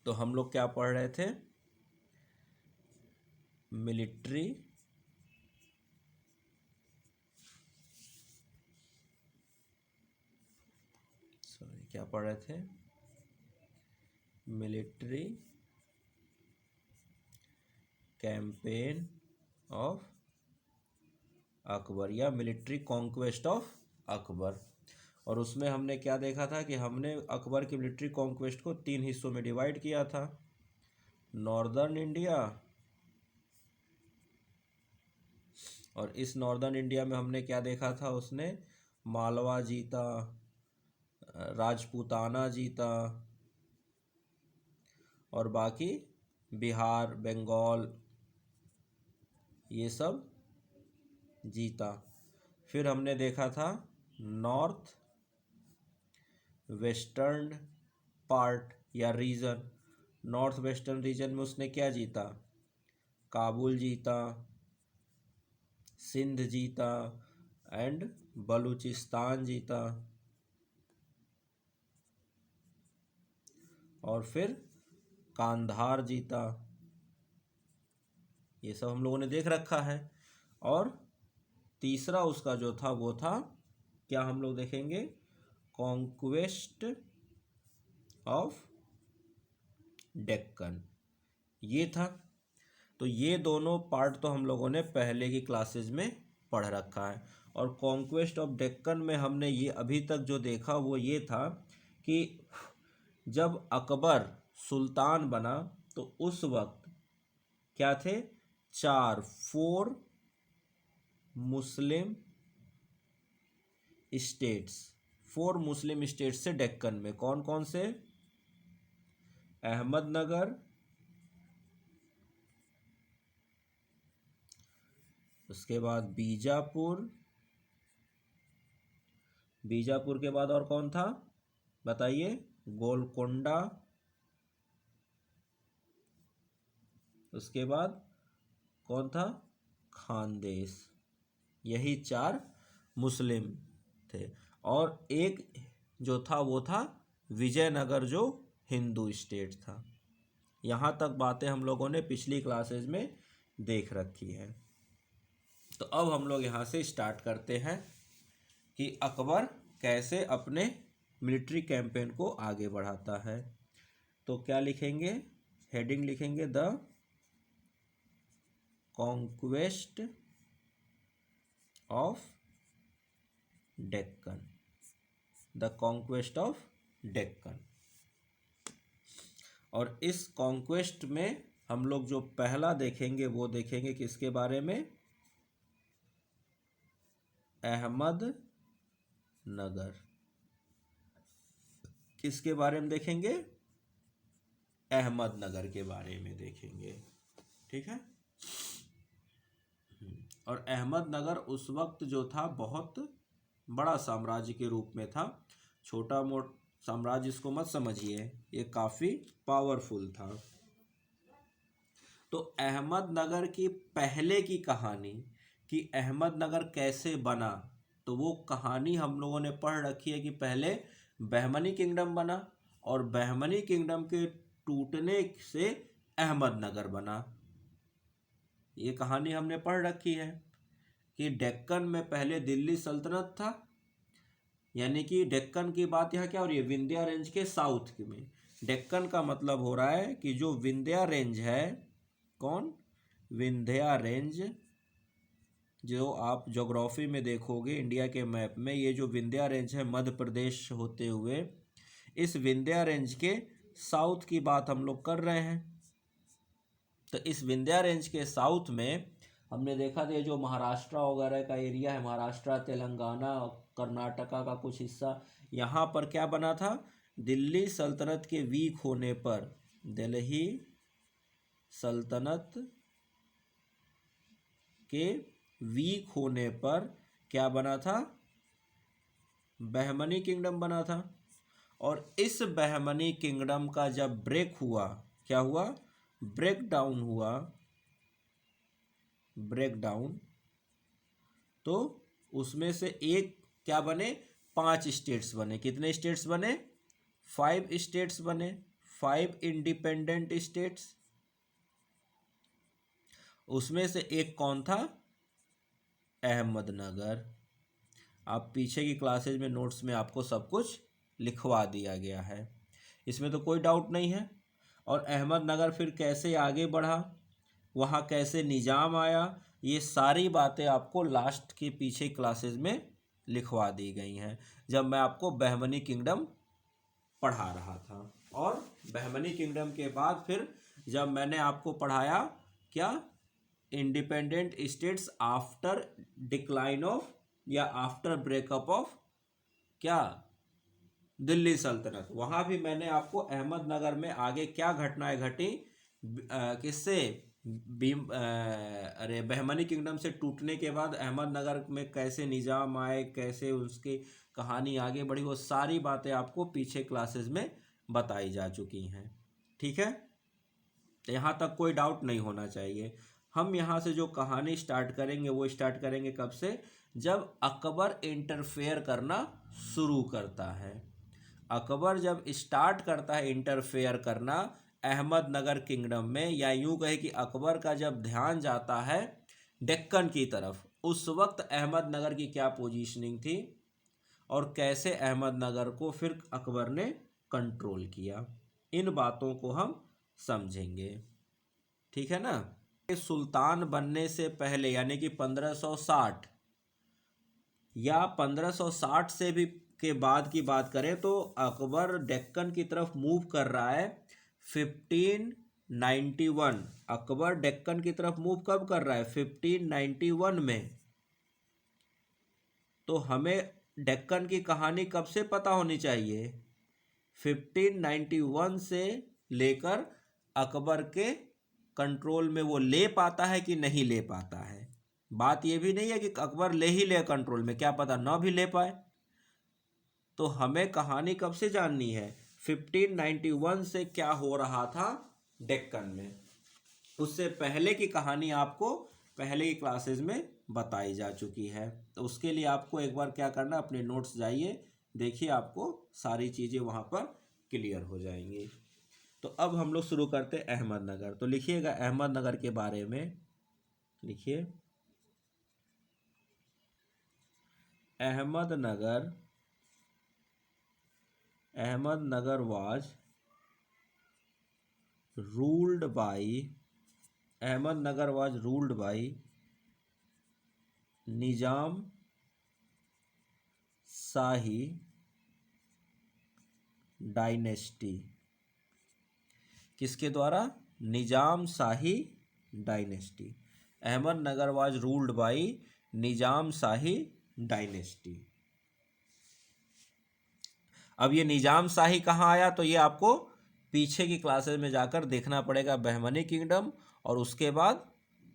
तो हम लोग क्या पढ़ रहे थे, मिलिट्री क्या पढ़ रहे थे, मिलिट्री कैंपेन ऑफ अकबर या मिलिट्री कॉन्क्वेस्ट ऑफ अकबर। और उसमें हमने क्या देखा था कि हमने अकबर की मिलिट्री कॉन्क्वेस्ट को 3 हिस्सों में डिवाइड किया था, नॉर्दर्न इंडिया, और इस नॉर्दर्न इंडिया में हमने क्या देखा था, उसने मालवा जीता, राजपूताना जीता, और बाकी बिहार, बंगाल, ये सब जीता। फिर हमने देखा था नॉर्थ वेस्टर्न पार्ट या रीजन, नॉर्थ वेस्टर्न रीजन में उसने क्या जीता, काबुल जीता, सिंध जीता एंड बलूचिस्तान जीता। और फिर कांधार जीता। ये सब हम लोगों ने देख रखा है। और तीसरा उसका जो था वो था, क्या हम लोग देखेंगे, कॉन्क्वेस्ट ऑफ डेक्कन, ये था। तो ये दोनों पार्ट तो हम लोगों ने पहले की क्लासेस में पढ़ रखा है। और कॉन्क्वेस्ट ऑफ डेक्कन में हमने ये अभी तक जो देखा वो ये था कि जब अकबर सुल्तान बना तो उस वक्त क्या थे, 4 मुस्लिम स्टेट्स, 4 मुस्लिम स्टेट्स से डेक्कन में, कौन कौन से, अहमदनगर, उसके बाद बीजापुर, बीजापुर के बाद और कौन था बताइए, गोलकोंडा, उसके बाद कौन था, खानदेश। यही 4 मुस्लिम थे। और एक जो था वो था विजयनगर, जो हिंदू स्टेट था। यहाँ तक बातें हम लोगों ने पिछली क्लासेज में देख रखी है। तो अब हम लोग यहाँ से स्टार्ट करते हैं कि अकबर कैसे अपने मिलिट्री कैंपेन को आगे बढ़ाता है। तो क्या लिखेंगे, हेडिंग लिखेंगे, the conquest of Deccan, the conquest of Deccan. और इस कॉन्क्वेस्ट में हम लोग जो पहला देखेंगे वो देखेंगे किसके बारे में, अहमदनगर। किसके बारे में देखेंगे, अहमदनगर के बारे में देखेंगे, ठीक है। और अहमदनगर उस वक्त जो था बहुत बड़ा साम्राज्य के रूप में था, छोटा मोटा साम्राज्य इसको मत समझिए, ये काफ़ी पावरफुल था। तो अहमदनगर की पहले की कहानी कि अहमदनगर कैसे बना, तो वो कहानी हम लोगों ने पढ़ रखी है कि पहले बहमनी किंगडम बना और बहमनी किंगडम के टूटने से अहमदनगर बना। ये कहानी हमने पढ़ रखी है कि डेक्कन में पहले दिल्ली सल्तनत था, यानी कि डेक्कन की बात यहाँ क्या हो रही है, विंध्या रेंज के साउथ में। डेक्कन का मतलब हो रहा है कि जो विंध्या रेंज है, कौन, विंध्या रेंज, जो आप ज्योग्राफी में देखोगे इंडिया के मैप में, ये जो विंध्या रेंज है मध्य प्रदेश होते हुए, इस विंध्या रेंज के साउथ की बात हम लोग कर रहे हैं। तो इस विंध्या रेंज के साउथ में हमने देखा था ये जो महाराष्ट्र वगैरह का एरिया है, महाराष्ट्र, तेलंगाना, कर्नाटका का कुछ हिस्सा, यहाँ पर क्या बना था, दिल्ली सल्तनत के वीक होने पर, दिल्ली सल्तनत के वीक होने पर क्या बना था, बहमनी किंगडम बना था। और इस बहमनी किंगडम का जब ब्रेक हुआ, क्या हुआ, ब्रेक डाउन हुआ, ब्रेक डाउन, तो उसमें से एक क्या बने, 5 स्टेट्स बने। कितने स्टेट्स बने, 5 स्टेट्स बने। 5 इंडिपेंडेंट स्टेट्स, उसमें से एक कौन था? अहमदनगर। आप पीछे की क्लासेज में नोट्स में आपको सब कुछ लिखवा दिया गया है, इसमें तो कोई डाउट नहीं है। और अहमदनगर फिर कैसे आगे बढ़ा, वहाँ कैसे निज़ाम आया, ये सारी बातें आपको लास्ट के पीछे क्लासेज में लिखवा दी गई हैं जब मैं आपको बहमनी किंगडम पढ़ा रहा था। और बहमनी किंगडम के बाद फिर जब मैंने आपको पढ़ाया क्या, independent states after decline of या आफ्टर ब्रेकअप ऑफ क्या, दिल्ली सल्तनत, वहाँ भी मैंने आपको अहमदनगर में आगे क्या घटनाएं घटी, किससे, अरे बहमनी किंगडम से टूटने के बाद अहमदनगर में कैसे निज़ाम आए, कैसे उसकी कहानी आगे बढ़ी, वो सारी बातें आपको पीछे क्लासेस में बताई जा चुकी हैं। ठीक है, यहाँ तक कोई डाउट नहीं होना चाहिए। हम यहाँ से जो कहानी स्टार्ट करेंगे वो स्टार्ट करेंगे कब से, जब अकबर इंटरफेयर करना शुरू करता है। अकबर जब स्टार्ट करता है इंटरफेयर करना अहमदनगर किंगडम में, या यूं कहे कि अकबर का जब ध्यान जाता है डेक्कन की तरफ, उस वक्त अहमदनगर की क्या पोजीशनिंग थी और कैसे अहमदनगर को फिर अकबर ने कंट्रोल किया, इन बातों को हम समझेंगे। ठीक है ना। सुल्तान बनने से पहले यानी कि 1560 या 1560 से भी के बाद की बात करें तो अकबर डेक्कन की तरफ मूव कर रहा है 1591। अकबर डेक्कन की तरफ मूव कब कर रहा है? 1591 में। तो हमें डेक्कन की कहानी कब से पता होनी चाहिए? 1591 से लेकर अकबर के कंट्रोल में वो ले पाता है कि नहीं ले पाता है। बात ये भी नहीं है कि अकबर ले ही ले कंट्रोल में, क्या पता ना भी ले पाए। तो हमें कहानी कब से जाननी है? 1591 से क्या हो रहा था डेक्कन में, उससे पहले की कहानी आपको पहले की क्लासेस में बताई जा चुकी है। तो उसके लिए आपको एक बार क्या करना, अपने नोट्स जाइए, देखिए, आपको सारी चीज़ें वहाँ पर क्लियर हो जाएंगी। तो अब हम लोग शुरू करते हैं अहमदनगर। तो लिखिएगा अहमदनगर के बारे में, लिखिए Ahmednagar was ruled by Nizam Shahi dynasty. किसके द्वारा? Nizam Shahi dynasty. Ahmednagar was ruled by Nizam Shahi dynasty. अब ये निजाम शाही कहाँ आया, तो ये आपको पीछे की क्लासेस में जाकर देखना पड़ेगा, बहमनी किंगडम, और उसके बाद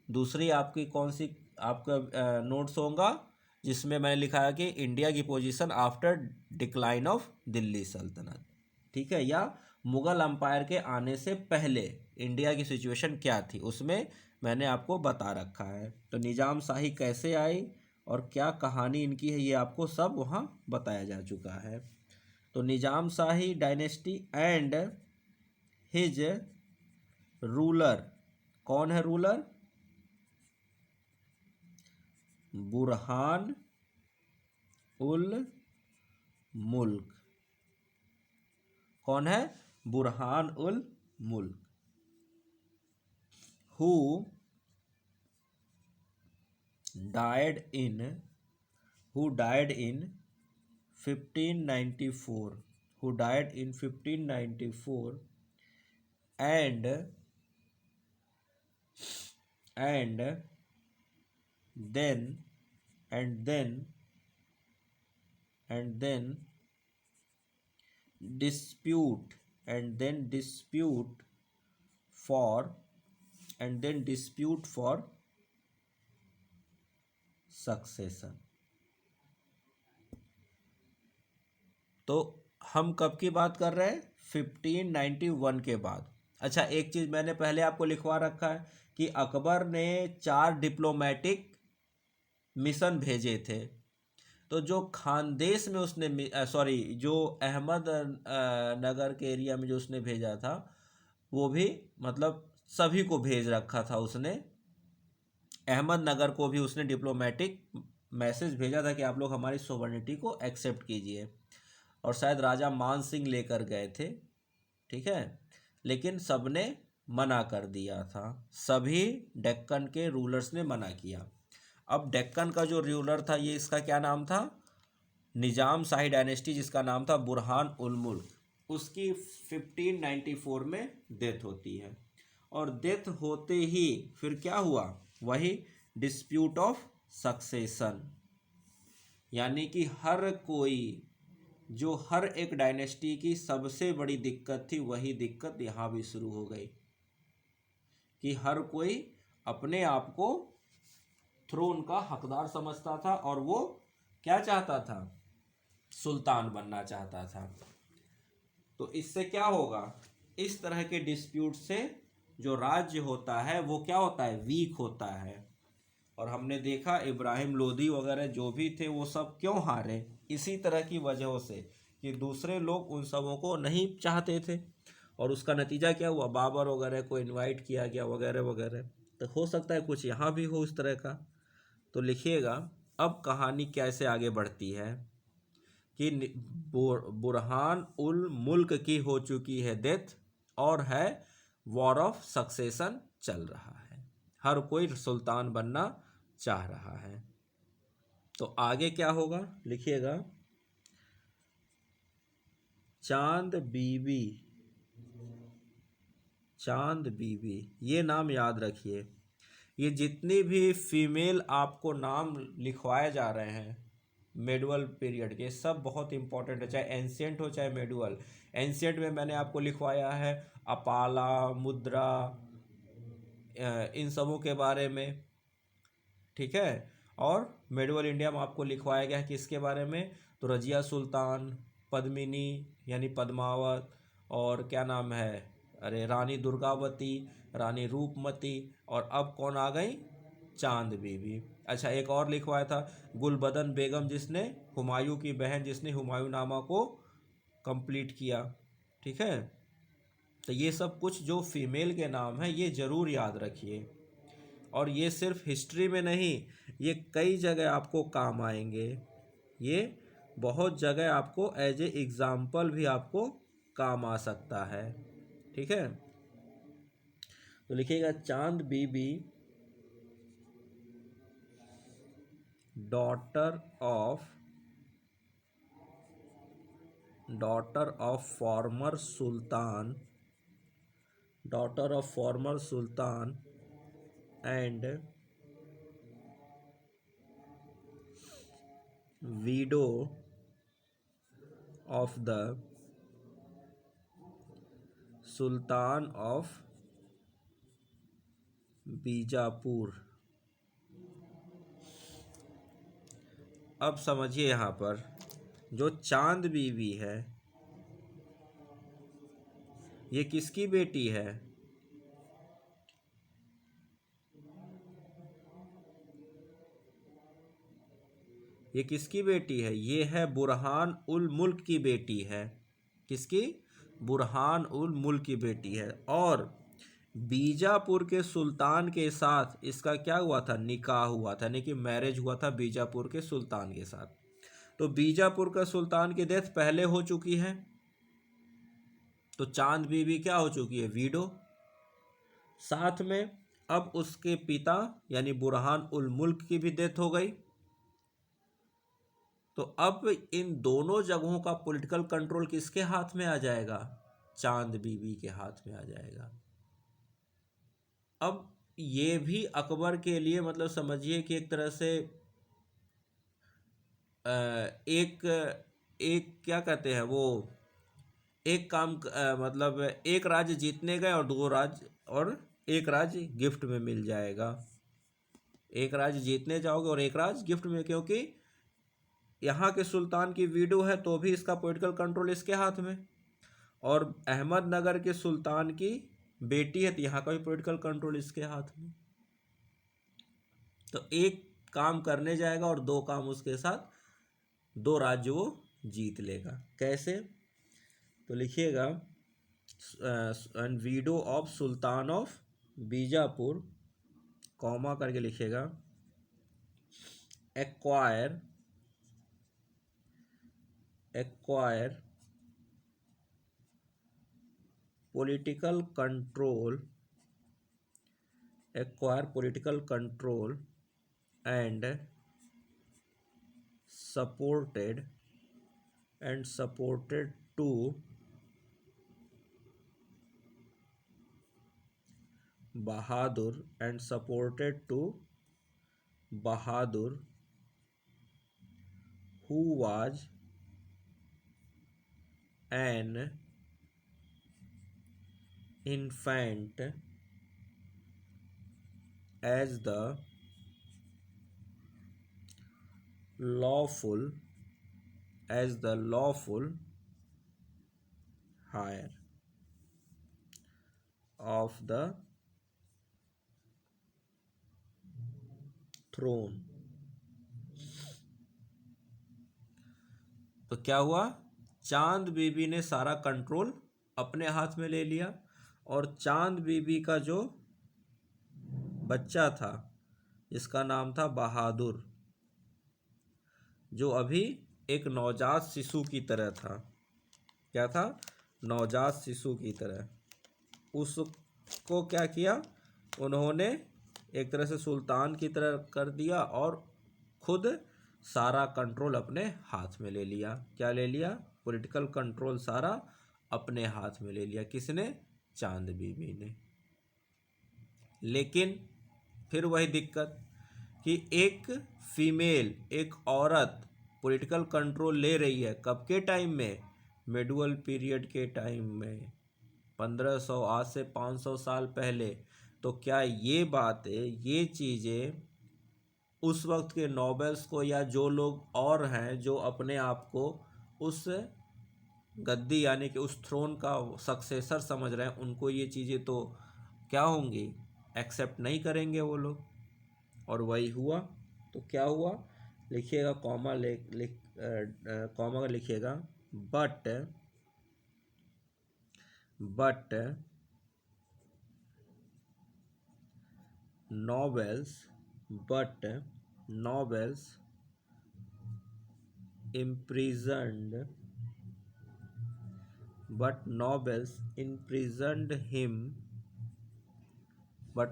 दूसरी आपकी कौन सी आपका नोट्स होगा जिसमें मैंने लिखा है कि इंडिया की position after decline of Delhi सल्तनत। ठीक है, या मुगल अंपायर के आने से पहले इंडिया की सिचुएशन क्या थी, उसमें मैंने आपको बता रखा है। तो निजाम शाही कैसे आई और क्या कहानी इनकी है, ये आपको सब वहाँ बताया जा चुका है। तो निजाम Shahi dynasty and his ruler, कौन है रूलर? बुरहान उल मुल्क। कौन है? बुरहान उल मुल्क। Who died in 1594, who died in 1594 and dispute for succession। तो हम कब की बात कर रहे हैं? 1591 के बाद। अच्छा, एक चीज़ मैंने पहले आपको लिखवा रखा है कि अकबर ने 4 डिप्लोमेटिक मिशन भेजे थे। तो जो खानदेश में उसने जो अहमद नगर के एरिया में जो उसने भेजा था, वो भी मतलब सभी को भेज रखा था उसने। अहमदनगर को भी उसने डिप्लोमेटिक मैसेज भेजा था कि आप लोग हमारी सोवर्निटी को एक्सेप्ट कीजिए, और शायद राजा मान सिंह लेकर गए थे, ठीक है, लेकिन सबने मना कर दिया था, सभी डेक्कन के रूलर्स ने मना किया। अब डेक्कन का जो रूलर था, ये इसका क्या नाम था, निजाम शाही डायनेस्टी, जिसका नाम था बुरहान उल मुल्क, उसकी 1594 में डेथ होती है। और डेथ होते ही फिर क्या हुआ, वही डिस्प्यूट ऑफ सक्सेशन, यानी कि हर कोई, जो हर एक डायनेस्टी की सबसे बड़ी दिक्कत थी, वही दिक्कत यहाँ भी शुरू हो गई कि हर कोई अपने आप को थ्रोन का हकदार समझता था और वो क्या चाहता था, सुल्तान बनना चाहता था। तो इससे क्या होगा, इस तरह के डिस्प्यूट से जो राज्य होता है वो क्या होता है, वीक होता है। और हमने देखा इब्राहिम लोदी वगैरह जो भी थे वो सब क्यों हारे, इसी तरह की वजहों से कि दूसरे लोग उन सबों को नहीं चाहते थे, और उसका नतीजा क्या हुआ, बाबर वगैरह को इनवाइट किया गया वगैरह वगैरह। तो हो सकता है कुछ यहाँ भी हो इस तरह का। तो लिखिएगा अब कहानी कैसे आगे बढ़ती है कि बुरहान उल मुल्क की हो चुकी है डेथ, और है वॉर ऑफ सक्सेशन चल रहा है, हर कोई सुल्तान बनना चाह रहा है। तो आगे क्या होगा, लिखिएगा चांद बीबी, चांद बीबी, ये नाम याद रखिए। ये जितनी भी फीमेल आपको नाम लिखवाए जा रहे हैं मेडुअल पीरियड के, सब बहुत इंपॉर्टेंट है, चाहे एंशियंट हो चाहे मेडुअल। एंशियंट में मैंने आपको लिखवाया है अपाला, मुद्रा, इन सबों के बारे में, ठीक है। और मेडुअल इंडिया में आपको लिखवाया गया है किसके बारे में, तो रजिया सुल्तान, पद्मिनी यानी पद्मावत, और क्या नाम है, अरे रानी दुर्गावती, रानी रूपमती, और अब कौन आ गई, चांद बीबी। अच्छा, एक और लिखवाया था गुलबदन बेगम, जिसने हुमायूं की बहन, जिसने हुमायूं नामा को कंप्लीट किया, ठीक है। तो ये सब कुछ जो फीमेल के नाम हैं ये ज़रूर याद रखिए, और ये सिर्फ हिस्ट्री में नहीं, ये कई जगह आपको काम आएंगे, ये बहुत जगह आपको एज ए एग्ज़ाम्पल भी आपको काम आ सकता है, ठीक है। तो लिखिएगा Chand Bibi daughter of former sultan, daughter of former sultan and widow of the sultan of Bijapur. अब समझिए यहाँ पर जो चांद बीबी है ये किसकी बेटी है, ये किसकी बेटी है, ये है बुरहान उल मुल्क की बेटी है, किसकी, बुरहान उल मुल्क की बेटी है। और बीजापुर के सुल्तान के साथ इसका क्या हुआ था, निकाह हुआ था, यानी कि मैरिज हुआ था बीजापुर के सुल्तान के साथ। तो बीजापुर का सुल्तान की डेथ पहले हो चुकी है, तो चांद बीबी क्या हो चुकी है, वीडो। साथ में अब उसके पिता यानी बुरहान उल मुल्क की भी डेथ हो गई। तो अब इन दोनों जगहों का पॉलिटिकल कंट्रोल किसके हाथ में आ जाएगा, चांद बीबी के हाथ में आ जाएगा। अब ये भी अकबर के लिए मतलब समझिए कि एक तरह से एक एक क्या कहते हैं वो, एक काम मतलब एक राज्य जीतने गए और दो राज्य, और एक राज्य गिफ्ट में मिल जाएगा, एक राज्य जीतने जाओगे और एक राज्य गिफ्ट में, क्योंकि यहाँ के सुल्तान की वीडो है तो भी इसका पॉलिटिकल कंट्रोल इसके हाथ में, और अहमदनगर के सुल्तान की बेटी है तो यहाँ का भी पॉलिटिकल कंट्रोल इसके हाथ में। तो एक काम करने जाएगा और दो काम उसके साथ 2 राज्य वो जीत लेगा। कैसे? तो लिखिएगा and widow of sultan of Bijapur, comma करके लिखिएगा, acquire political control and supported to Bahadur who was an infant as the lawful heir of the throne। तो क्या हुआ? चांद बीबी ने सारा कंट्रोल अपने हाथ में ले लिया, और चांद बीबी का जो बच्चा था जिसका नाम था बहादुर, जो अभी एक नवजात शिशु की तरह था, क्या था? नवजात शिशु की तरह, उसको क्या किया उन्होंने? एक तरह से सुल्तान की तरह कर दिया और खुद सारा कंट्रोल अपने हाथ में ले लिया। क्या ले लिया? पॉलिटिकल कंट्रोल सारा अपने हाथ में ले लिया। किसने? चांद बीबी ने। लेकिन फिर वही दिक्कत कि एक फीमेल, एक औरत पॉलिटिकल कंट्रोल ले रही है, कब के टाइम में? मिडुअल पीरियड के टाइम में, 1500 आज से 500 साल पहले। तो क्या ये बातें, ये चीज़ें उस वक्त के नोबेल्स को या जो लोग और हैं जो अपने आप को उस गद्दी यानी कि उस थ्रोन का सक्सेसर समझ रहे हैं, उनको ये चीज़ें तो क्या होंगी? एक्सेप्ट नहीं करेंगे वो लोग। और वही हुआ। तो क्या हुआ? लिखिएगा कॉमा लिखिएगा, but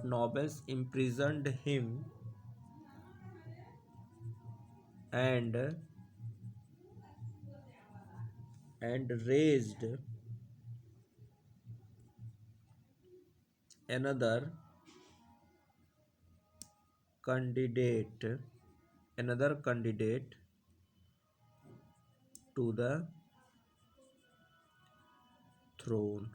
novels imprisoned him and raised another candidate to the throne।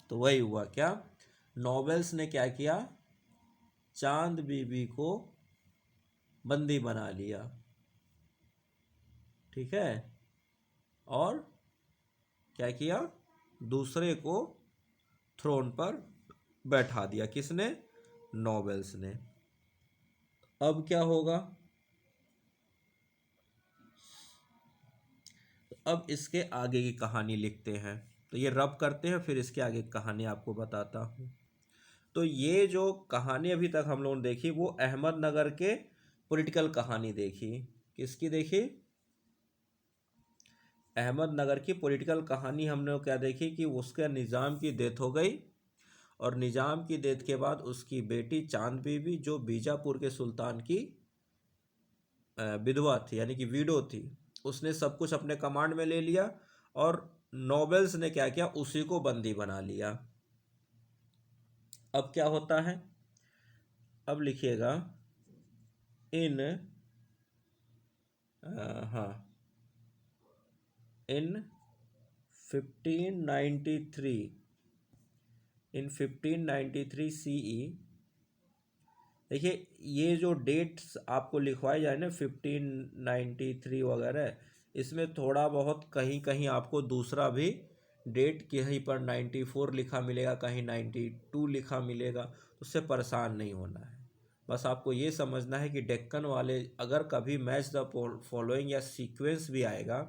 तो वही हुआ। क्या? नोबेल्स ने क्या किया? चांद बीबी को बंदी बना लिया, ठीक है, और क्या किया? दूसरे को थ्रोन पर बैठा दिया। किसने? नोबेल्स ने। अब क्या होगा? अब इसके आगे की कहानी लिखते हैं। तो ये रब करते हैं, फिर इसके आगे की कहानी आपको बताता हूँ। तो ये जो कहानी अभी तक हम लोगों ने देखी वो अहमदनगर के पॉलिटिकल कहानी देखी। किसकी देखी? अहमदनगर की पॉलिटिकल कहानी हमने क्या देखी कि उसके निज़ाम की डेथ हो गई, और निज़ाम की डेथ के बाद उसकी बेटी चांद बीबी जो बीजापुर के सुल्तान की विधवा थी यानी कि विडो थी, उसने सब कुछ अपने कमांड में ले लिया, और नोबेल्स ने क्या किया? उसी को बंदी बना लिया। अब क्या होता है? अब लिखिएगा इन 1593 CE। देखिए ये जो डेट्स आपको लिखवाए जाए ना 1593 वगैरह, इसमें थोड़ा बहुत कहीं कहीं आपको दूसरा भी डेट कहीं पर 94 लिखा मिलेगा, कहीं 92 लिखा मिलेगा, उससे परेशान नहीं होना है। बस आपको ये समझना है कि डेक्कन वाले अगर कभी मैच द फॉलोइंग या सीक्वेंस भी आएगा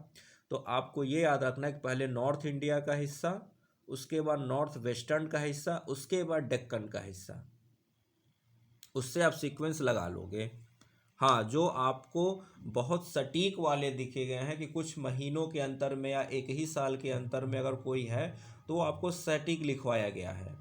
तो आपको ये याद रखना है कि पहले नॉर्थ इंडिया का हिस्सा, उसके बाद नॉर्थ वेस्टर्न का हिस्सा, उसके बाद डेक्कन का हिस्सा, उससे आप सीक्वेंस लगा लोगे। हाँ, जो आपको बहुत सटीक वाले दिखे गए हैं कि कुछ महीनों के अंतर में या एक ही साल के अंतर में अगर कोई है तो आपको सटीक लिखवाया गया है।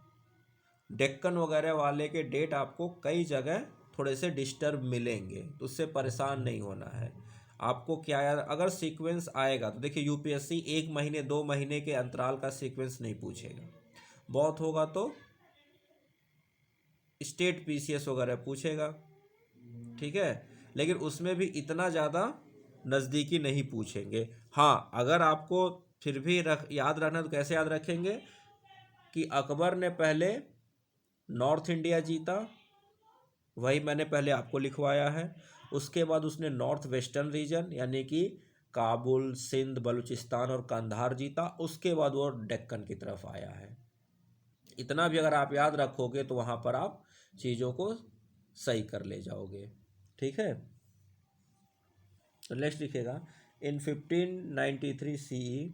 डेक्कन वगैरह वाले के डेट आपको कई जगह थोड़े से डिस्टर्ब मिलेंगे, तो उससे परेशान नहीं होना है आपको। क्या यार, अगर सीक्वेंस आएगा तो देखिए यूपीएससी 1 महीने 2 महीने के अंतराल का सीक्वेंस नहीं पूछेगा, बहुत होगा तो स्टेट पीसीएस वगैरह पूछेगा, ठीक है, लेकिन उसमें भी इतना ज़्यादा नज़दीकी नहीं पूछेंगे। हाँ, अगर आपको फिर भी याद रखना तो कैसे याद रखेंगे कि अकबर ने पहले नॉर्थ इंडिया जीता, वही मैंने पहले आपको लिखवाया है। उसके बाद उसने नॉर्थ वेस्टर्न रीजन यानी कि काबुल, सिंध, बलूचिस्तान और कंधार जीता। उसके बाद वो डेक्कन की तरफ आया है। इतना भी अगर आप याद रखोगे तो वहाँ पर आप चीज़ों को सही कर ले जाओगे, ठीक है। तो नेक्स्ट लिखेगा, in 1593 CE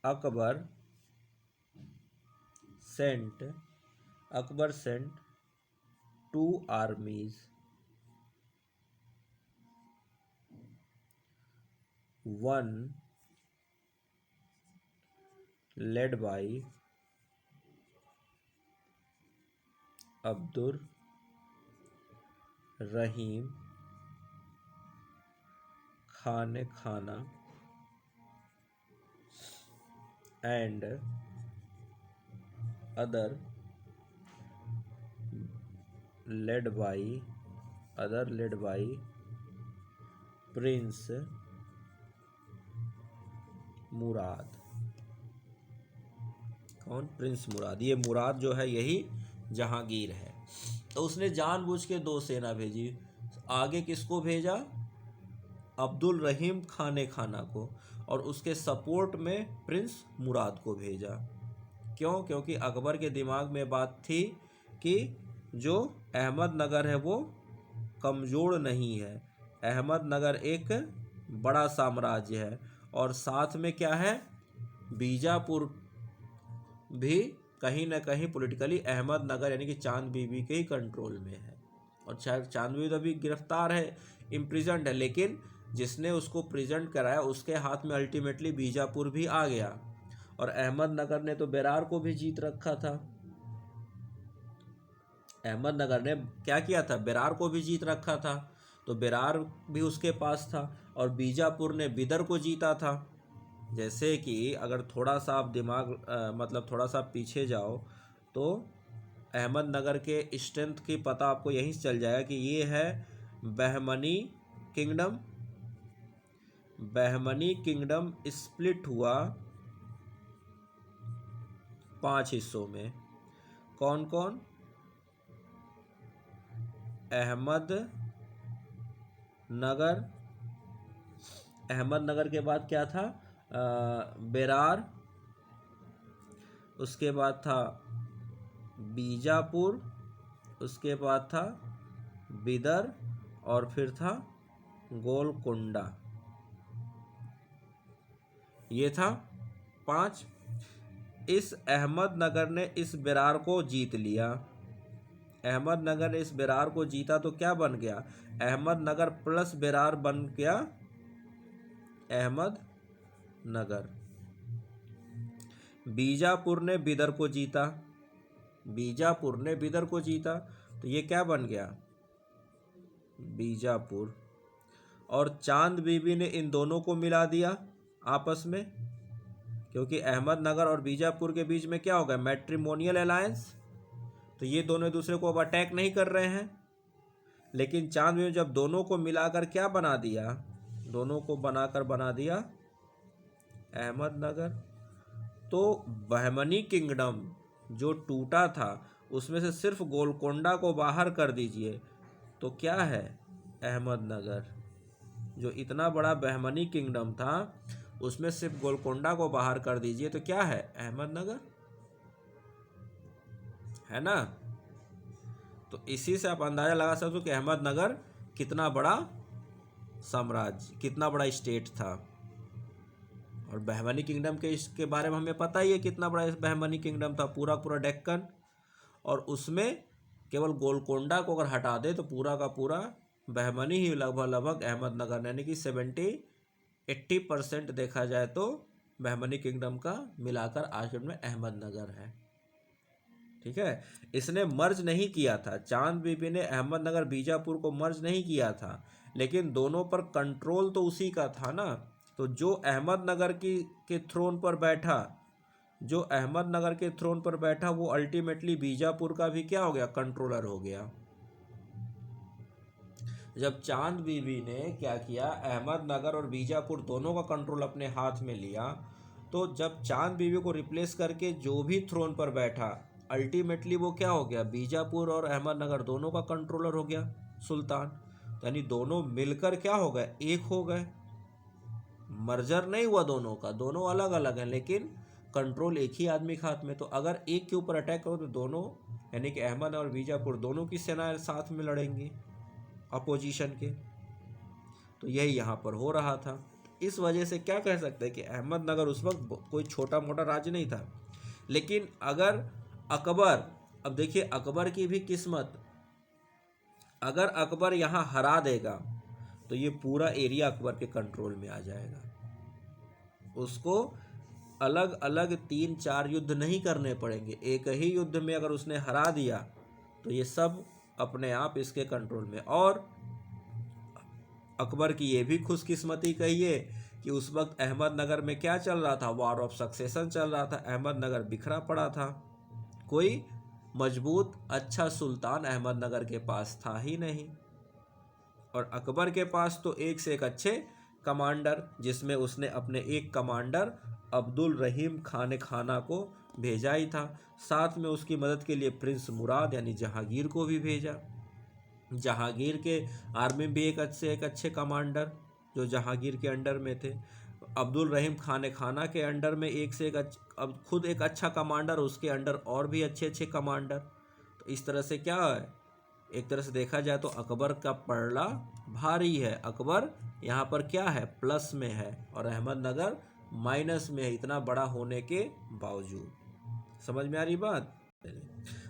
Akbar sent 2 armies, one led by Abdur Rahim Khan Khana and other led by Prince मुराद। कौन? प्रिंस मुराद। ये मुराद जो है यही जहांगीर है। तो उसने जानबूझ के 2 सेना भेजी। आगे किसको भेजा? अब्दुल रहीम खाने खाना को, और उसके सपोर्ट में प्रिंस मुराद को भेजा। क्यों? क्योंकि अकबर के दिमाग में बात थी कि जो अहमदनगर है वो कमज़ोर नहीं है, अहमदनगर एक बड़ा साम्राज्य है, और साथ में क्या है, बीजापुर भी कहीं ना कहीं पॉलिटिकली अहमदनगर यानी कि चांद बीबी के ही कंट्रोल में है। और चांद बीबी तो अभी गिरफ्तार है, इम्प्रिजन्ड है, लेकिन जिसने उसको प्रेजेंट कराया उसके हाथ में अल्टीमेटली बीजापुर भी आ गया। और अहमदनगर ने तो बेरार को भी जीत रखा था। अहमदनगर ने क्या किया था? बेरार को भी जीत रखा था, तो बेरार भी उसके पास था। और बीजापुर ने बिदर को जीता था। जैसे कि अगर थोड़ा सा आप दिमाग मतलब थोड़ा सा पीछे जाओ तो अहमदनगर के स्ट्रेंथ की पता आपको यहीं से चल जाएगा कि ये है Bahmani kingdom. Bahmani kingdom split हुआ 5 हिस्सों में। कौन कौन? अहमदनगर के बाद क्या था? बेरार, उसके बाद था बीजापुर, उसके बाद था बिदर, और फिर था गोलकोंडा। ये था 5। इस अहमदनगर ने इस बेरार को जीत लिया। अहमदनगर ने इस बेरार को जीता तो क्या बन गया? अहमदनगर प्लस बेरार बन गया अहमदनगर। बीजापुर ने बिदर को जीता, बीजापुर ने बिदर को जीता, तो ये क्या बन गया? बीजापुर। और चांद बीबी ने इन दोनों को मिला दिया आपस में, क्योंकि अहमदनगर और बीजापुर के बीच में क्या होगा? Matrimonial alliance. तो ये दोनों एक दूसरे को अब अटैक नहीं कर रहे हैं। लेकिन चांद बीबी जब दोनों को मिलाकर क्या बना दिया? दोनों को बनाकर बना दिया अहमदनगर। तो बहमनी किंगडम जो टूटा था उसमें से सिर्फ गोलकोंडा को बाहर कर दीजिए तो क्या है? अहमदनगर। जो इतना बड़ा बहमनी किंगडम था उसमें सिर्फ गोलकोंडा को बाहर कर दीजिए तो क्या है? अहमदनगर, है ना। तो इसी से आप अंदाजा लगा सकते हो कि अहमदनगर कितना बड़ा साम्राज्य, कितना बड़ा स्टेट था। और बहमनी किंगडम के इसके बारे में हमें पता ही है कितना बड़ा इस बहमनी किंगडम था, पूरा पूरा डेक्कन। और उसमें केवल गोलकोंडा को अगर हटा दे तो पूरा का पूरा बहमनी ही लगभग लगभग अहमदनगर, यानी कि 70-80% देखा जाए तो बहमनी किंगडम का मिलाकर आज में अहमदनगर है। ठीक है, इसने मर्ज नहीं किया था, चांद बीबी ने अहमदनगर बीजापुर को मर्ज नहीं किया था, लेकिन दोनों पर कंट्रोल तो उसी का था ना। तो जो अहमदनगर के थ्रोन पर बैठा, जो अहमदनगर के थ्रोन पर बैठा वो अल्टीमेटली बीजापुर का भी क्या हो गया, कंट्रोलर हो गया। जब चांद बीबी ने क्या किया, अहमदनगर और बीजापुर दोनों का कंट्रोल अपने हाथ में लिया, तो जब चांद बीबी को रिप्लेस करके जो भी थ्रोन पर बैठा, अल्टीमेटली वो क्या हो गया, बीजापुर और अहमदनगर दोनों का कंट्रोलर हो गया सुल्तान। यानी दोनों मिलकर क्या हो गए, एक हो गए। मर्जर नहीं हुआ दोनों का, दोनों अलग अलग हैं लेकिन कंट्रोल एक ही आदमी के हाथ में। तो अगर एक के ऊपर अटैक करो तो दोनों, यानी कि अहमद और बीजापुर दोनों की सेनाएं साथ में लड़ेंगी अपोजिशन के। तो यही यहाँ पर हो रहा था। इस वजह से क्या कह सकते हैं कि अहमदनगर उस वक्त कोई छोटा मोटा राज्य नहीं था। लेकिन अगर अकबर, अब देखिए अकबर की भी किस्मत, अगर अकबर यहाँ हरा देगा तो ये पूरा एरिया अकबर के कंट्रोल में आ जाएगा। उसको अलग अलग 3-4 युद्ध नहीं करने पड़ेंगे, एक ही युद्ध में अगर उसने हरा दिया तो ये सब अपने आप इसके कंट्रोल में। और अकबर की ये भी खुशकिस्मती कहिए कि उस वक्त अहमदनगर में क्या चल रहा था, वॉर ऑफ सक्सेशन चल रहा था। अहमदनगर बिखरा पड़ा था, कोई मजबूत अच्छा सुल्तान अहमदनगर के पास था ही नहीं। और अकबर के पास तो एक से एक अच्छे कमांडर, जिसमें उसने अपने एक कमांडर अब्दुल रहीम खान खाना को भेजा ही था। साथ में उसकी मदद के लिए प्रिंस मुराद यानी जहांगीर को भी भेजा। जहांगीर के आर्मी में भी एक अच्छे कमांडर जो जहांगीर के अंडर में थे। अब्दुल रहीम खान खाना के अंडर में एक से एक अब खुद एक अच्छा कमांडर, उसके अंडर और भी अच्छे कमांडर। तो इस तरह से क्या है, एक तरह से देखा जाए तो अकबर का पलड़ा भारी है। अकबर यहाँ पर क्या है, प्लस में है और अहमदनगर माइनस में है, इतना बड़ा होने के बावजूद। समझ में आ रही बात।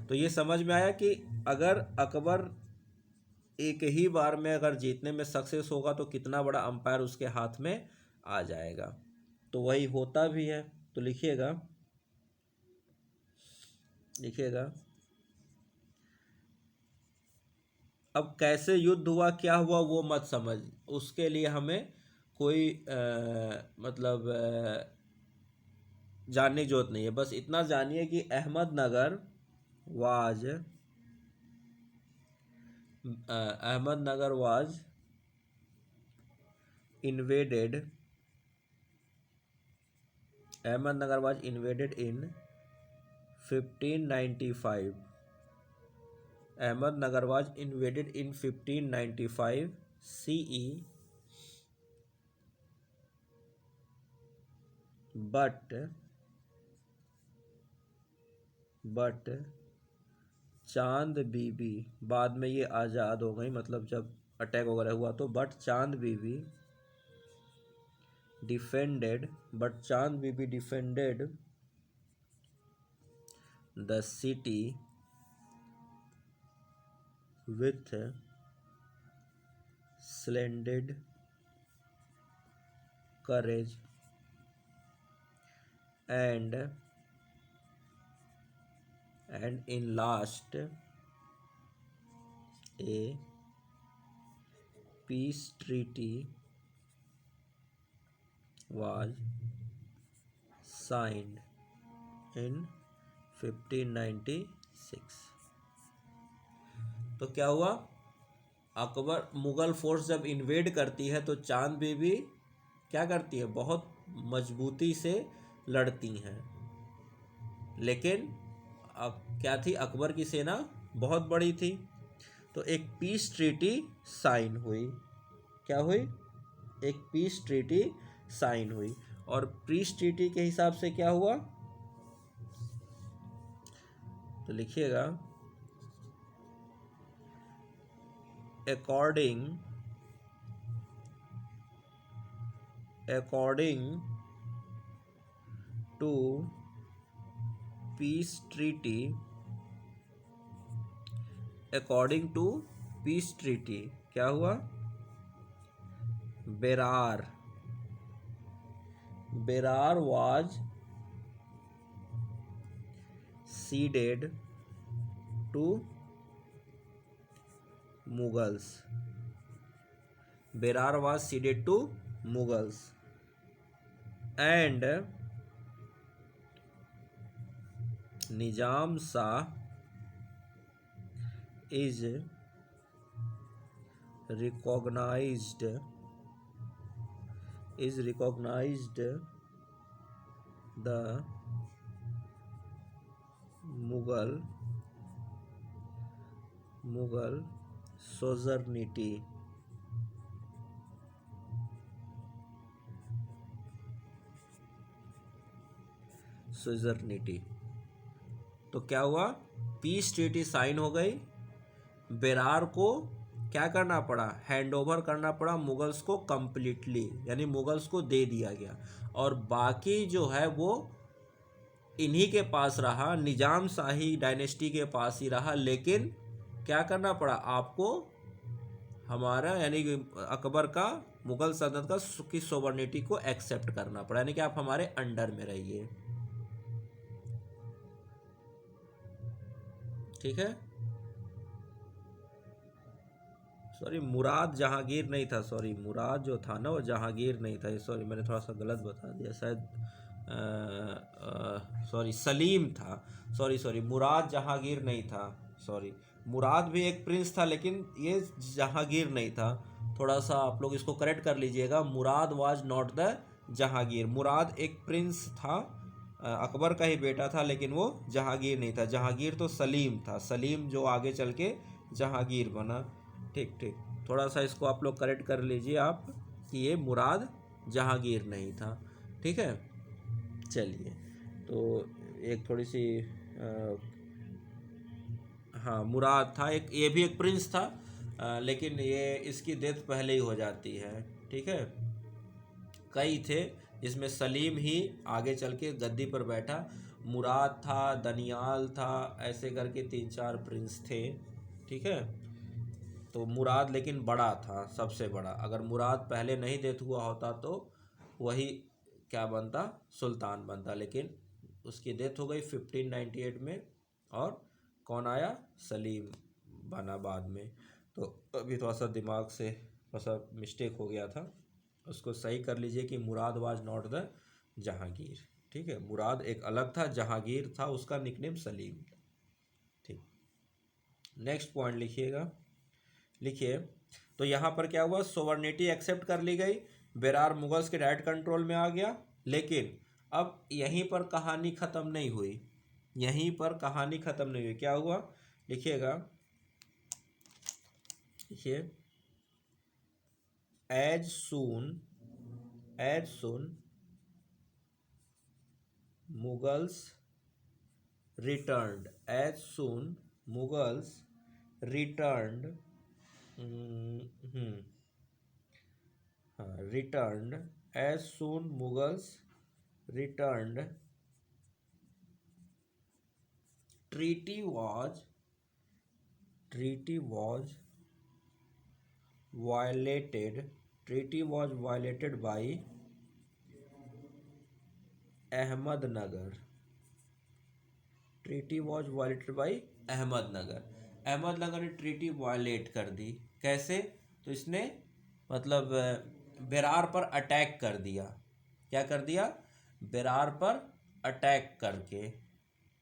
तो ये समझ में आया कि अगर अकबर एक ही बार में अगर जीतने में सक्सेस होगा तो कितना बड़ा अंपायर उसके हाथ में आ जाएगा। तो वही होता भी है। तो लिखिएगा, अब कैसे युद्ध हुआ क्या हुआ वो मत समझ, उसके लिए हमें कोई मतलब जानने की जरूरत नहीं है। बस इतना जानिए कि Ahmednagar was invaded in 1595. Ahmednagar was invaded in 1595 CE, but चांद बीबी, बाद में ये आज़ाद हो गई, मतलब जब अटैक वगैरह हुआ तो, but Chand Bibi defended the city with splendid courage and in last a peace treaty was signed in 1596। तो क्या हुआ, अकबर मुगल फोर्स जब इन्वेड करती है तो चांद बीबी क्या करती है, बहुत मजबूती से लड़ती हैं। लेकिन क्या थी, अकबर की सेना बहुत बड़ी थी। तो एक पीस ट्रीटी साइन हुई। क्या हुई, एक पीस ट्रीटी साइन हुई। और पीस ट्रीटी के हिसाब से क्या हुआ, तो लिखिएगा, according to peace treaty, according to peace treaty क्या हुआ? Berar was ceded to Mughals. Berar was ceded to Mughals and Nizam Shah is recognized the Mughal suzerainty। तो क्या हुआ? पीस ट्रीटी साइन हो गई। बेरार को क्या करना पड़ा? हैंड ओवर करना पड़ा मुगल्स को कंप्लीटली, यानी मुगल्स को दे दिया गया, और बाकी जो है वो इन्हीं के पास रहा, निजाम शाही डायनेस्टी के पास ही रहा। लेकिन क्या करना पड़ा आपको? हमारा यानी कि अकबर का मुगल सल्तनत का की सोवर्निटी को एक्सेप्ट करना पड़ा, यानी कि आप हमारे अंडर में रहिए। ठीक है। सॉरी, मुराद जहांगीर नहीं था। सॉरी, मुराद जो था ना वो जहांगीर नहीं था। सॉरी, मैंने थोड़ा सा गलत बता दिया शायद। सॉरी, सलीम था। सॉरी, मुराद जहांगीर नहीं था। सॉरी, मुराद भी एक प्रिंस था, लेकिन ये जहांगीर नहीं था। थोड़ा सा आप लोग इसको करेक्ट कर लीजिएगा। मुराद वाज नॉट द जहांगीर। मुराद एक प्रिंस था, अकबर का ही बेटा था, लेकिन वो जहांगीर नहीं था। जहांगीर तो सलीम था। सलीम जो आगे चल के जहांगीर बना। ठीक, थोड़ा सा इसको आप लोग करेक्ट कर लीजिए आप कि ये मुराद जहांगीर नहीं था। ठीक है। चलिए, तो एक थोड़ी सी हाँ, मुराद था एक, ये भी एक प्रिंस था, लेकिन ये इसकी डेथ पहले ही हो जाती है। ठीक है। कई थे जिसमें सलीम ही आगे चल के गद्दी पर बैठा। मुराद था, दनियाल था, ऐसे करके 3-4 प्रिंस थे। ठीक है। तो मुराद लेकिन बड़ा था, सबसे बड़ा। अगर मुराद पहले नहीं डेथ हुआ होता तो वही क्या बनता? सुल्तान बनता। लेकिन उसकी डेथ हो गई 1598 में, और कौन आया? सलीम बना बाद में। तो अभी थोड़ा सा दिमाग से थोड़ा सा मिस्टेक हो गया था, उसको सही कर लीजिए कि मुराद वाज नॉट द जहांगीर। ठीक है। मुराद एक अलग था, जहांगीर था उसका निकनेम सलीम। ठीक। नेक्स्ट पॉइंट लिखिएगा। लिखिए, तो यहाँ पर क्या हुआ? सोवर्निटी एक्सेप्ट कर ली गई, बेरार मुगल्स के डायरेक्ट कंट्रोल में आ गया। लेकिन अब यहीं पर कहानी खत्म नहीं हुई। यहीं पर कहानी खत्म नहीं हुई। क्या हुआ? लिखिएगा। लिखिए, as soon Mughals returned, as soon Mughals returned returned as soon Mughals returned, treaty was violated by Ahmednagar. Ahmednagar ने ट्रीटी वायलेट कर दी। कैसे? तो इसने मतलब बेरार पर अटैक कर दिया। क्या कर दिया? बेरार पर अटैक करके।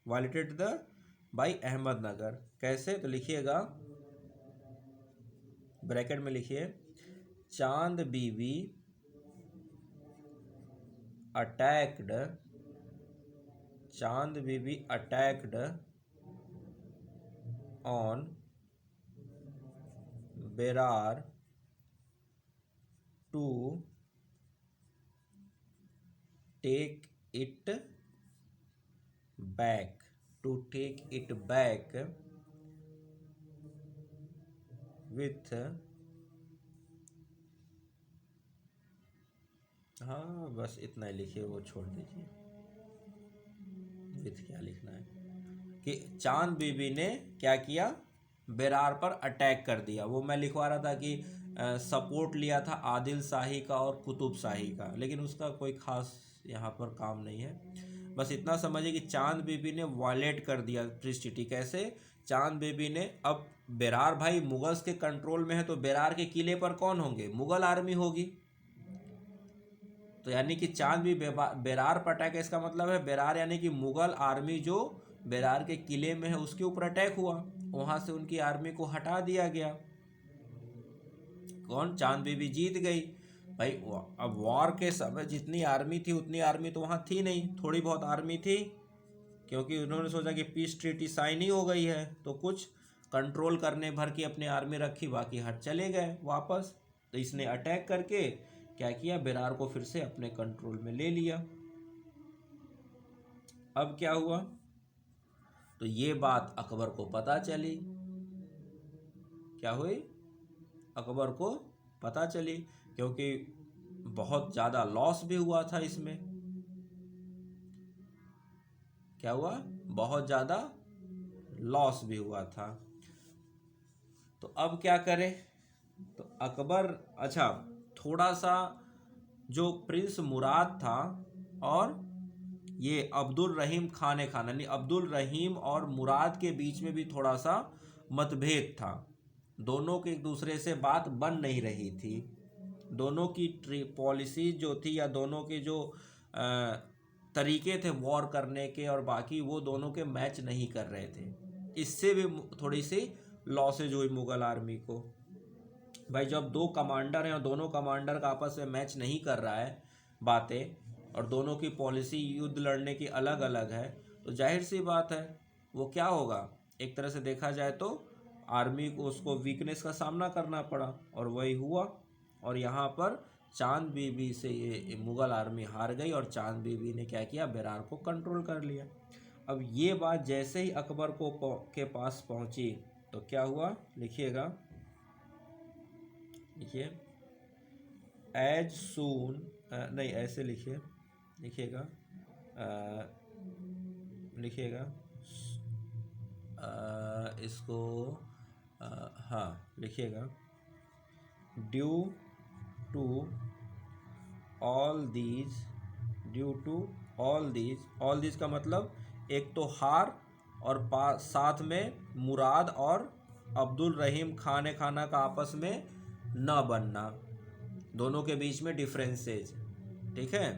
Violated the by Ahmednagar. कैसे? तो लिखिएगा, ब्रैकेट में लिखिए, Chand Bibi attacked on Berar to take it back with, हाँ बस इतना ही लिखिए, वो छोड़ दीजिए, विथ क्या लिखना है, कि चांद बीबी ने क्या किया, बेरार पर अटैक कर दिया। वो मैं लिखवा रहा था कि सपोर्ट लिया था आदिल शाही का और कुतुब शाही का, लेकिन उसका कोई खास यहाँ पर काम नहीं है। बस इतना समझिए कि चांद बीबी ने वायलेट कर दिया प्रिस्टिटी। कैसे? चांद बीबी ने, अब बेरार भाई मुगल्स के कंट्रोल में है, तो बेरार के किले पर कौन होंगे? मुगल आर्मी होगी। तो यानी कि चांद भी बेरार पर अटैक है, इसका मतलब है बेरार यानी कि मुगल आर्मी जो बेरार के किले में है उसके ऊपर अटैक हुआ, वहां से उनकी आर्मी को हटा दिया गया। कौन? चांद बीबी जीत गई भाई। अब वॉर के समय जितनी आर्मी थी उतनी आर्मी तो वहां थी नहीं, थोड़ी बहुत आर्मी थी, क्योंकि उन्होंने सोचा कि पीस ट्रीटी साइन ही हो गई है, तो कुछ कंट्रोल करने भर की अपनी आर्मी रखी, बाकी हट चले गए वापस। तो इसने अटैक करके क्या किया, बेरार को फिर से अपने कंट्रोल में ले लिया। अब क्या हुआ, तो ये बात अकबर को पता चली। क्या हुई? अकबर को पता चली, क्योंकि बहुत ज़्यादा लॉस भी हुआ था इसमें। क्या हुआ? बहुत ज़्यादा लॉस भी हुआ था। तो अब क्या करे? तो अकबर, अच्छा थोड़ा सा जो प्रिंस मुराद था और ये अब्दुल रहीम खान यानी अब्दुल रहीम और मुराद के बीच में भी थोड़ा सा मतभेद था। दोनों के एक दूसरे से बात बन नहीं रही थी। दोनों की पॉलिसी जो थी, या दोनों के जो तरीके थे वॉर करने के और बाकी, वो दोनों के मैच नहीं कर रहे थे। इससे भी थोड़ी सी लॉसेज हुई मुगल आर्मी को। भाई जब दो कमांडर हैं और दोनों कमांडर का आपस में मैच नहीं कर रहा है बातें, और दोनों की पॉलिसी युद्ध लड़ने की अलग अलग है, तो जाहिर सी बात है वो क्या होगा, एक तरह से देखा जाए तो आर्मी को, उसको वीकनेस का सामना करना पड़ा, और वही हुआ। और यहाँ पर चांद बीबी से ये मुगल आर्मी हार गई, और चांद बीबी ने क्या किया, बेरार को कंट्रोल कर लिया। अब ये बात जैसे ही अकबर को के पास पहुँची, तो क्या हुआ, लिखिएगा, लिखिए, एज सून, नहीं ऐसे लिखिए, लिखिएगा, लिखिएगा, इसको, हाँ लिखिएगा, due to all these, due to all these का मतलब एक तो हार, और साथ में मुराद और अब्दुल रहीम खान खाना का आपस में न बनना, दोनों के बीच में डिफरेंसेज, ठीक है।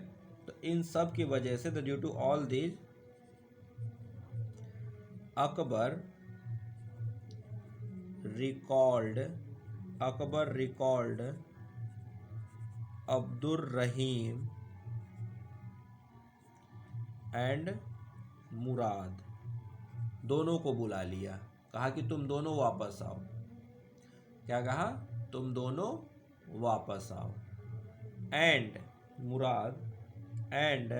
तो इन सब की वजह से, due to all these, Akbar recalled Abdul Rahim and Murad, दोनों को बुला लिया, कहा कि तुम दोनों वापस आओ। क्या कहा? तुम दोनों वापस आओ। And Murad, and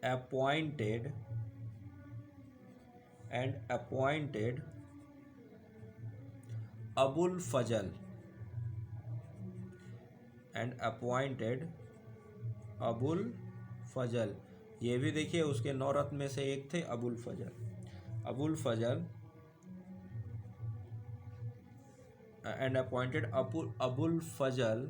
appointed Abul Fazal, ये भी देखिए उसके 9 रत्न में से एक थे अबुल फजल, एंड अपॉइंटेड अबुल फजल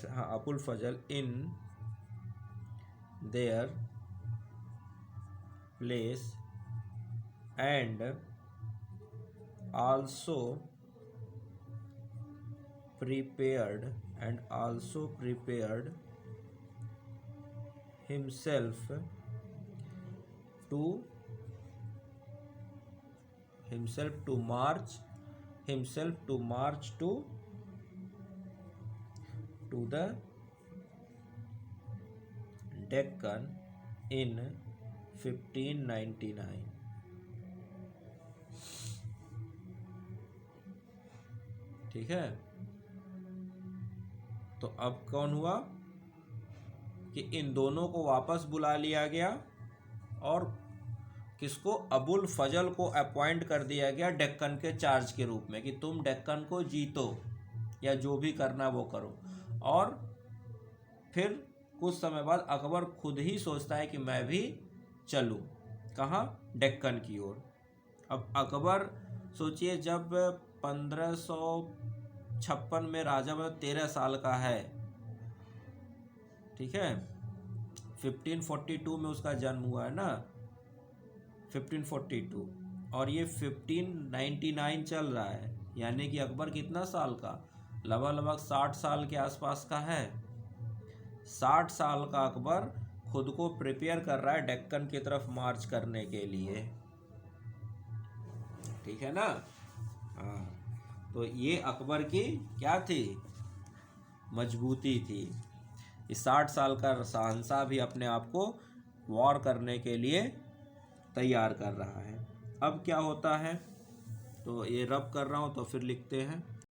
हाँ, Abul Fazal in their place, and also prepared himself to march to the Deccan in 1599। ठीक है। तो अब कौन हुआ कि इन दोनों को वापस बुला लिया गया, और किसको, अबुल फजल को अपॉइंट कर दिया गया डेक्कन के चार्ज के रूप में कि तुम डेक्कन को जीतो या जो भी करना वो करो। और फिर कुछ समय बाद अकबर खुद ही सोचता है कि मैं भी चलूं, कहाँ, डेक्कन की ओर। अब अकबर सोचिए, जब 1556 में राजा मतलब 13 साल का है, ठीक है, 1542 में उसका जन्म हुआ है ना, 1542, और ये 1599 चल रहा है, यानी कि अकबर कितना साल का, लगभग 60 साल के आसपास का है। 60 साल का अकबर खुद को प्रिपेयर कर रहा है डेक्कन की तरफ मार्च करने के लिए, ठीक है ना। हाँ, तो ये अकबर की क्या थी, मजबूती थी। इस 60 साल का शहंशाह भी अपने आप को वॉर करने के लिए तैयार कर रहा है। अब क्या होता है, तो ये रब कर रहा हूँ तो फिर लिखते हैं।